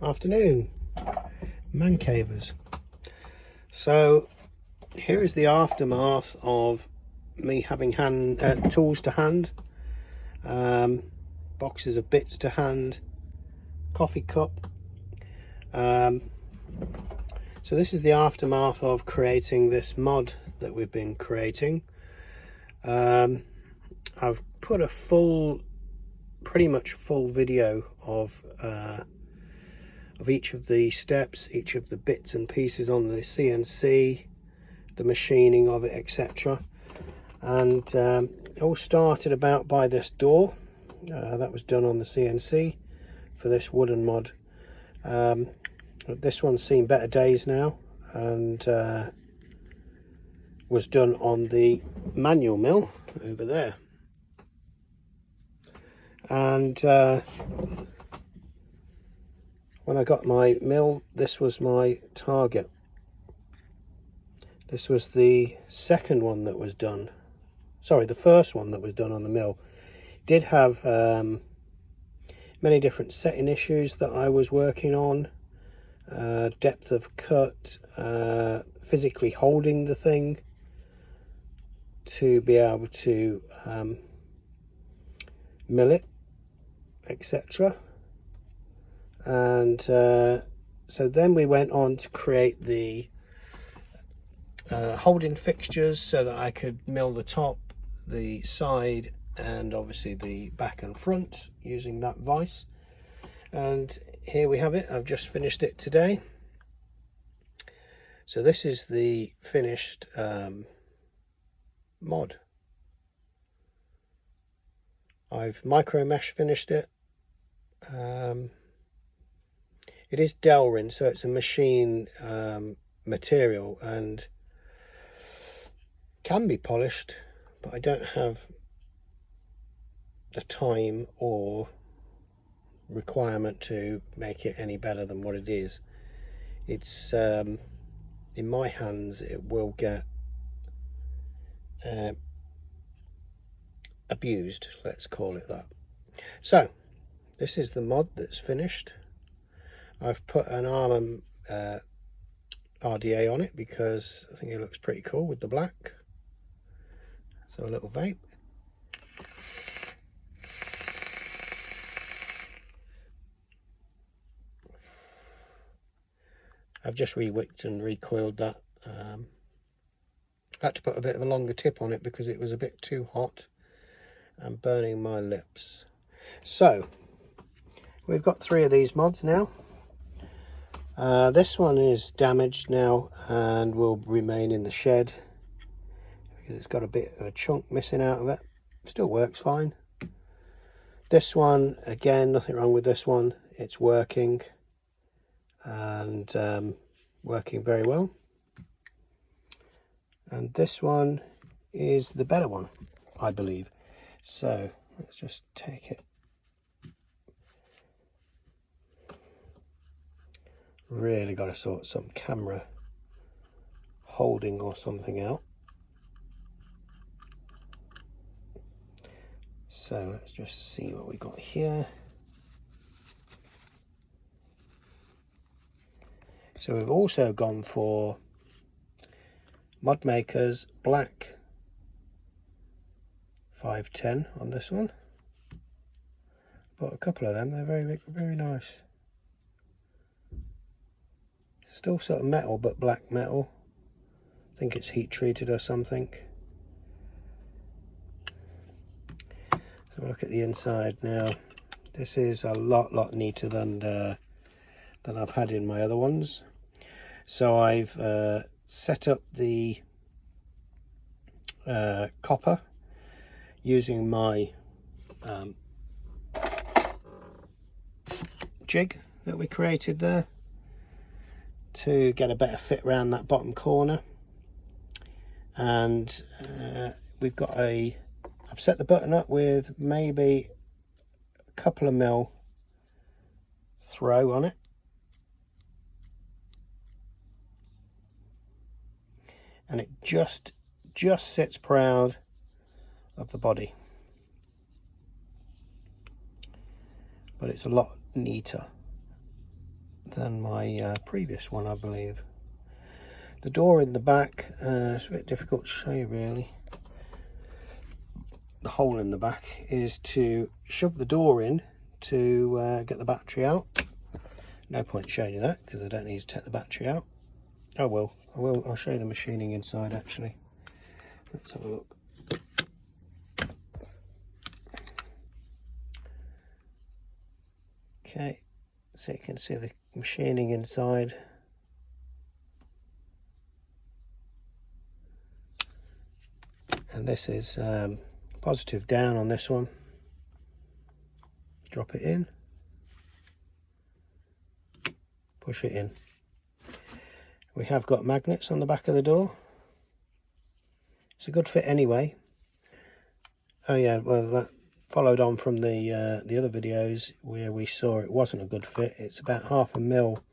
Afternoon, man cavers. So here is the aftermath of me having tools to hand, boxes of bits to hand, coffee cup. So this is the aftermath of creating this mod that we've been creating. I've put a pretty much full video of each of the steps, each of the bits and pieces on the CNC, the machining of it, etc. And it all started about by this door that was done on the CNC for this wooden mod. This one's seen better days now, and was done on the manual mill over there. And when I got my mill, this was my target. This was the second one that was done. Sorry, the first one that was done on the mill. Did have many different setting issues that I was working on. Depth of cut, physically holding the thing to be able to mill it, etc. And so then we went on to create the holding fixtures so that I could mill the top, the side, and obviously the back and front using that vise. And here we have it. I've just finished it today. So this is the finished mod. I've micro mesh finished it. It is Delrin, so it's a machine material and can be polished, but I don't have the time or requirement to make it any better than what it is. It's in my hands, it will get abused, let's call it that. So this is the mod that's finished. I've put an Arma RDA on it because I think it looks pretty cool with the black. So a little vape. I've just re-wicked and recoiled that. Had to put a bit of a longer tip on it because it was a bit too hot and burning my lips. So we've got 3 of these mods now. This one is damaged now and will remain in the shed because it's got a bit of a chunk missing out of it. Still works fine. This one, again, nothing wrong with this one. It's working and working very well. And this one is the better one, I believe. So let's just take it. Really got to sort some camera holding or something out. So let's just see what we got here. So we've also gone for Modmaker's black 510 on this one. Bought a couple of them, they're very nice. Still sort of metal, but black metal. I think it's heat treated or something. So look at the inside now. This is a lot neater than I've had in my other ones. So I've set up the copper using my jig that we created there to get a better fit around that bottom corner. And we've got I've set the button up with maybe a couple of mil throw on it. And it just sits proud of the body. But it's a lot neater. than my previous one, I believe. The door in the back, it's a bit difficult to show you really. The hole in the back is to shove the door in to get the battery out. No point showing you that because I don't need to take the battery out. Oh well, I'll show you the machining inside actually. Let's have a look. Okay, so you can see the machining inside. And this is positive down on this one. Drop it in. Push it in. We have got magnets on the back of the door. It's a good fit anyway. Oh yeah, well that followed on from the other videos where we saw it wasn't a good fit. It's about 1/2 mil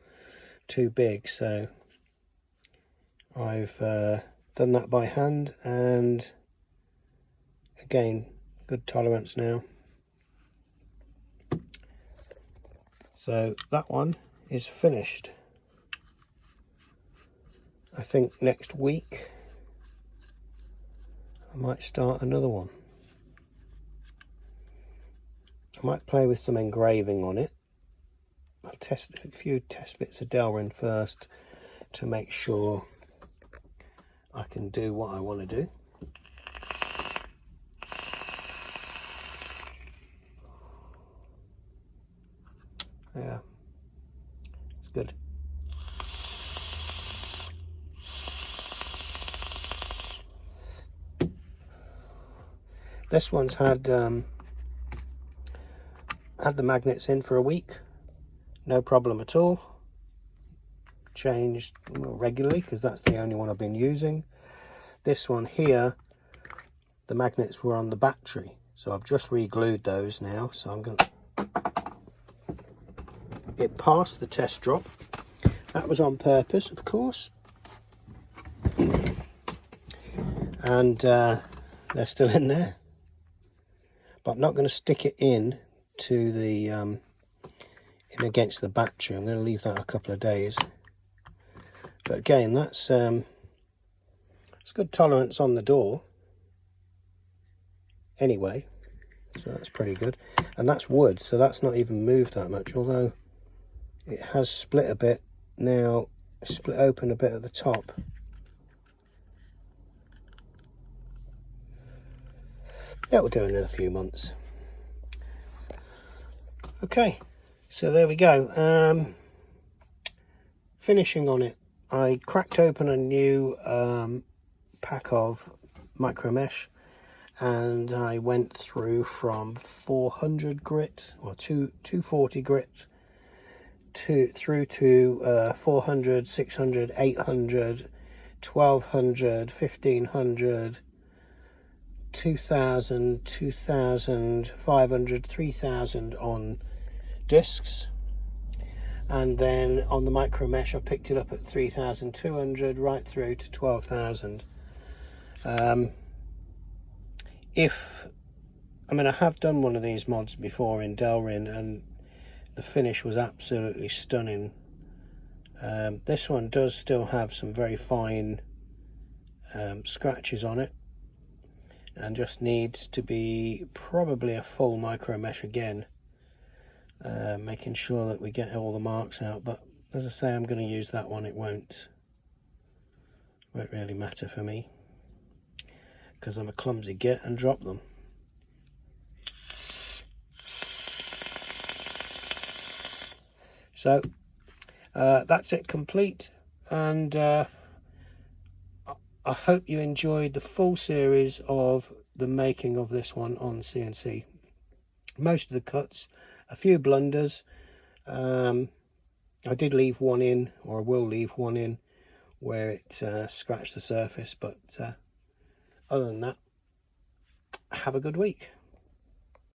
too big, so I've done that by hand, and again, good tolerance now. So that one is finished. I think next week I might start another one. I might play with some engraving on it. I'll test a few test bits of Delrin first to make sure I can do what I want to do. Yeah, it's good. This one's had the magnets in for a week, no problem at all. Changed regularly because that's the only one I've been using. This one here, the magnets were on the battery, so I've just re-glued those now. So I'm gonna. It passed the test drop. That was on purpose, of course. And they're still in there. But I'm not going to stick it in to the in against the battery. I'm going to leave that a couple of days. But again, that's it's good tolerance on the door. Anyway, so that's pretty good. And that's wood, so that's not even moved that much, although it has split a bit now, split open a bit at the top. That will do in a few months. Okay, so there we go. Finishing on it, I cracked open a new pack of micro mesh, and I went through from 400 grit or 240 grit through to 400, 600, 800, 1200, 1500, 2000, 2500, 3000 on discs, and then on the micro mesh I picked it up at 3200 right through to 12,000. I have done one of these mods before in Delrin, and the finish was absolutely stunning. This one does still have some very fine scratches on it, and just needs to be probably a full micro mesh again, making sure that we get all the marks out. But as I say, I'm going to use that one. It won't really matter for me because I'm a clumsy git and drop them. So that's it complete, and I hope you enjoyed the full series of the making of this one on CNC. Most of the cuts, a few blunders. I did leave one in, or I will leave one in, where it scratched the surface, but other than that, have a good week.